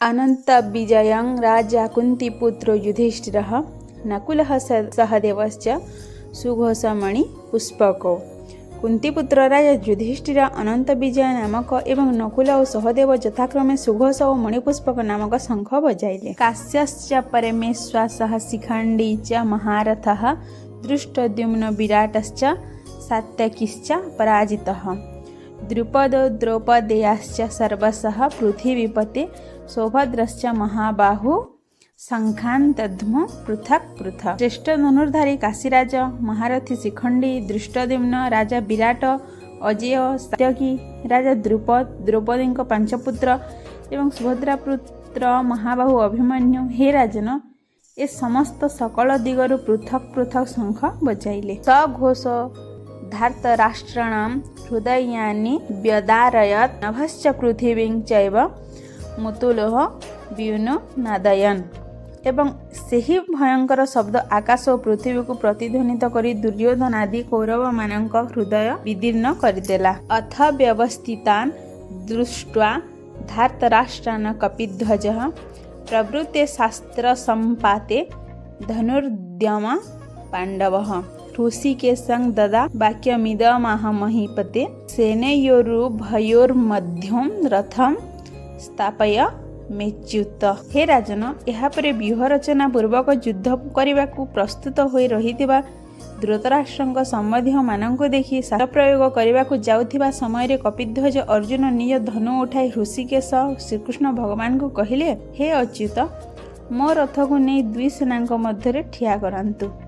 अनंत विजयं राजा कुन्तीपुत्रो युधिष्ठिरः नकुलः सहदेवश्च सुघोषमणि पुष्पको। कुंतीपुत्र राजा युधिष्ठिर अनंत विजय नामक एवं नकुल और सहदेव यथाक्रमे सुघोष और मणिपुष्पक नामक शंख बजाइले। काश्यश्च परमेश्वासः शिखंडी च महारथः दृष्टद्युम्न विराटश्च सात्यकिश्च पराजितः। द्रुपदो द्रौपदेयाश्च सर्वशः पृथिवीपते सौभद्रश्च महाबाहु शंखान् दद्म पृथक पृथक। श्रेष्ठ धनुर्धारी काशीराज महारथी शिखंडी दृष्टद्युम्न राजा विराट अजय सात्यकी राजा द्रुपद द्रौपदी पांच पुत्र एवं सुभद्रा पुत्र महाबाहु अभिमन्यु हे राजन ए समस्त सकल दिगरु पृथक पृथक शंख बजाइले। सघोष धार्तराष्ट्राणां हृदयानि व्यदारयत् नभश्च पृथिवीं चैव मुतुलोः व्यूनो नादयन्। एवं ସେହି भयंकर शब्द आकाश और पृथ्वी को प्रतिध्वनित करी दुर्योधन आदि कौरव मानक हृदय विदीर्ण करदेला। अथ व्यवस्थितान् दृष्ट्वा धार्तराष्ट्रान् कपिध्वजः प्रवृत्ते शास्त्र संपाते धनुर्द्यम पांडवः। ऋषिकेशं ददा वाक्यमिदमाह महीपते सेनयोरुभयोर्मध्यं रथं स्थापय मेच्युत। हे राजन यापर व्यूह रचना पूर्वक युद्ध करने को प्रस्तुत हो रही धृतराष्ट्र संबंधी मानक देखि शास्त्र प्रयोग करने को जाउथिबा समय कपिध्वज अर्जुन निज धनु उठाई ऋषिकेश श्रीकृष्ण भगवान को कहले, हे अच्युत मो रथ को नहीं दुई सेना मध्य ठिया करांतु।